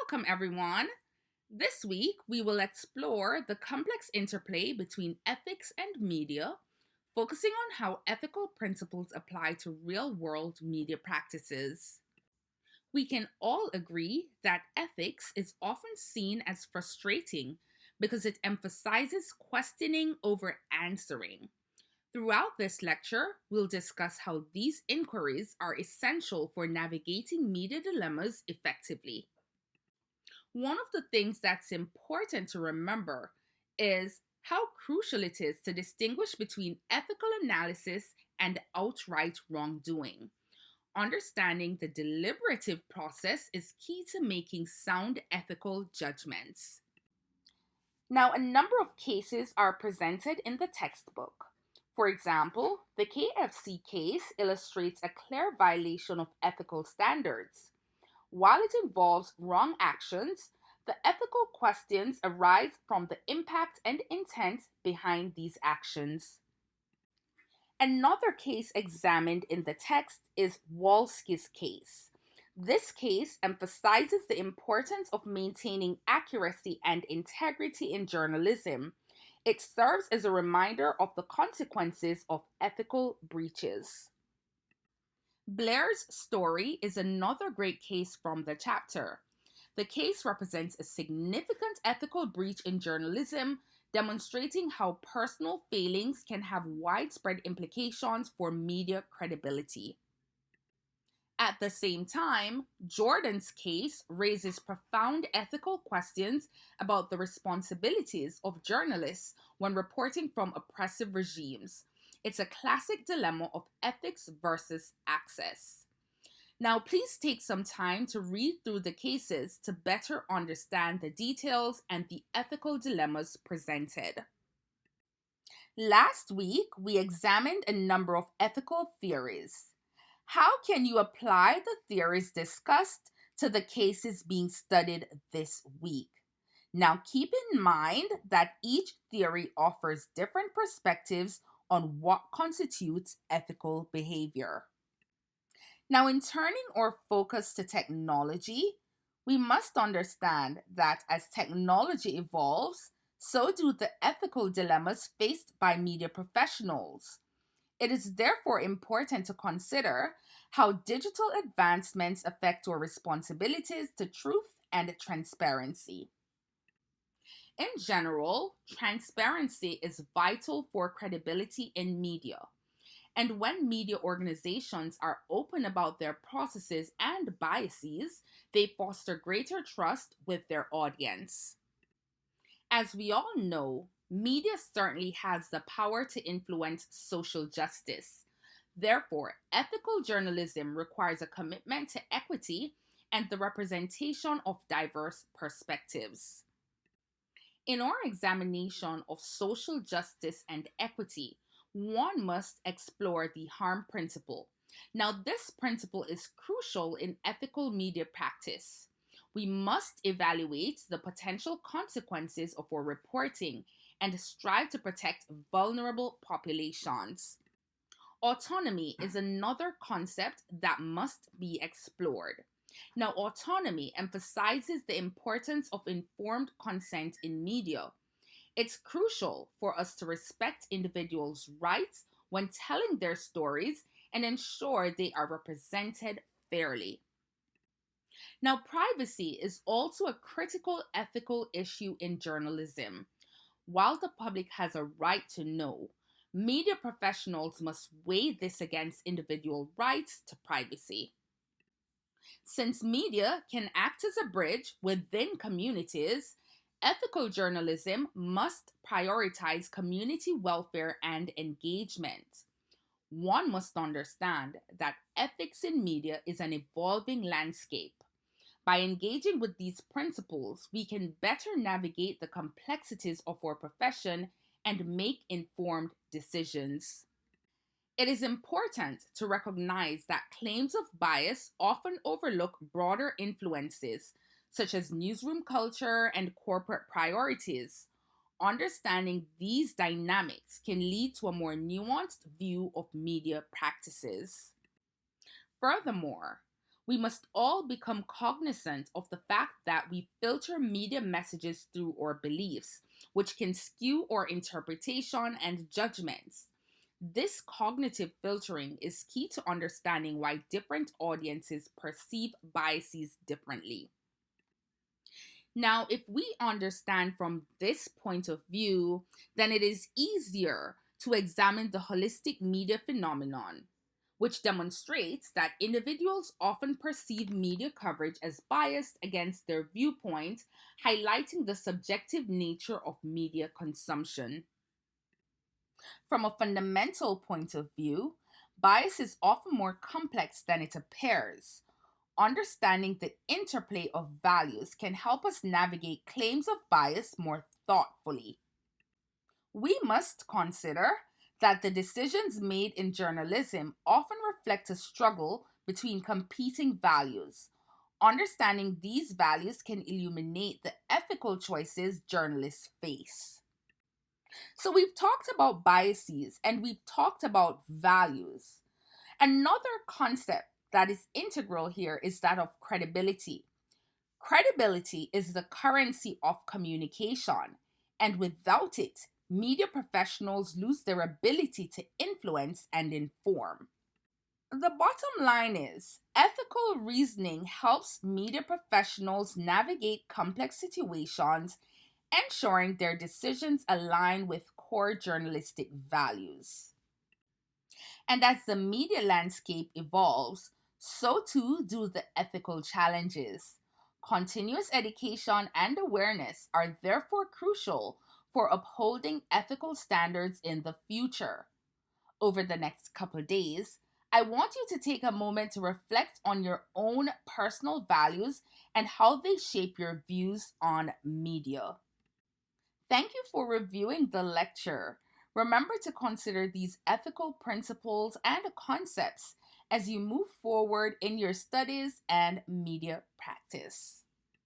Welcome, everyone. This week, we will explore the complex interplay between ethics and media, focusing on how ethical principles apply to real world media practices. We can all agree that ethics is often seen as frustrating because it emphasizes questioning over answering. Throughout this lecture, we'll discuss how these inquiries are essential for navigating media dilemmas effectively. One of the things that's important to remember is how crucial it is to distinguish between ethical analysis and outright wrongdoing. Understanding the deliberative process is key to making sound ethical judgments. Now, a number of cases are presented in the textbook. For example, the KFC case illustrates a clear violation of ethical standards. While it involves wrong actions, the ethical questions arise from the impact and intent behind these actions. Another case examined in the text is Wolski's case. This case emphasizes the importance of maintaining accuracy and integrity in journalism. It serves as a reminder of the consequences of ethical breaches. Blair's story is another great case from the chapter. The case represents a significant ethical breach in journalism, demonstrating how personal failings can have widespread implications for media credibility. At the same time, Jordan's case raises profound ethical questions about the responsibilities of journalists when reporting from oppressive regimes. It's a classic dilemma of ethics versus access. Now, please take some time to read through the cases to better understand the details and the ethical dilemmas presented. Last week, we examined a number of ethical theories. How can you apply the theories discussed to the cases being studied this week? Now, keep in mind that each theory offers different perspectives on what constitutes ethical behavior. Now, in turning our focus to technology, we must understand that as technology evolves, so do the ethical dilemmas faced by media professionals. It is therefore important to consider how digital advancements affect our responsibilities to truth and transparency. In general, transparency is vital for credibility in media. And when media organizations are open about their processes and biases, they foster greater trust with their audience. As we all know, media certainly has the power to influence social justice. Therefore, ethical journalism requires a commitment to equity and the representation of diverse perspectives. In our examination of social justice and equity, one must explore the harm principle. Now, this principle is crucial in ethical media practice. We must evaluate the potential consequences of our reporting and strive to protect vulnerable populations. Autonomy is another concept that must be explored. Now, autonomy emphasizes the importance of informed consent in media. It's crucial for us to respect individuals' rights when telling their stories and ensure they are represented fairly. Now, privacy is also a critical ethical issue in journalism. While the public has a right to know, media professionals must weigh this against individual rights to privacy. Since media can act as a bridge within communities, ethical journalism must prioritize community welfare and engagement. One must understand that ethics in media is an evolving landscape. By engaging with these principles, we can better navigate the complexities of our profession and make informed decisions. It is important to recognize that claims of bias often overlook broader influences, such as newsroom culture and corporate priorities. Understanding these dynamics can lead to a more nuanced view of media practices. Furthermore, We must all become cognizant of the fact that we filter media messages through our beliefs, which can skew our interpretation and judgments. This cognitive filtering is key to understanding why different audiences perceive biases differently. Now, if we understand from this point of view, then it is easier to examine the holistic media phenomenon, which demonstrates that individuals often perceive media coverage as biased against their viewpoint, highlighting the subjective nature of media consumption. From a fundamental point of view, bias is often more complex than it appears. Understanding the interplay of values can help us navigate claims of bias more thoughtfully. We must consider that the decisions made in journalism often reflect a struggle between competing values. Understanding these values can illuminate the ethical choices journalists face. So, we've talked about biases and we've talked about values. Another concept that is integral here is that of credibility. Credibility is the currency of communication, and without it, media professionals lose their ability to influence and inform. The bottom line is ethical reasoning helps media professionals navigate complex situations, ensuring their decisions align with core journalistic values. And as the media landscape evolves, so too do the ethical challenges. Continuous education and awareness are therefore crucial for upholding ethical standards in the future. Over the next couple of days, I want you to take a moment to reflect on your own personal values and how they shape your views on media. Thank you for reviewing the lecture. Remember to consider these ethical principles and concepts as you move forward in your studies and media practice.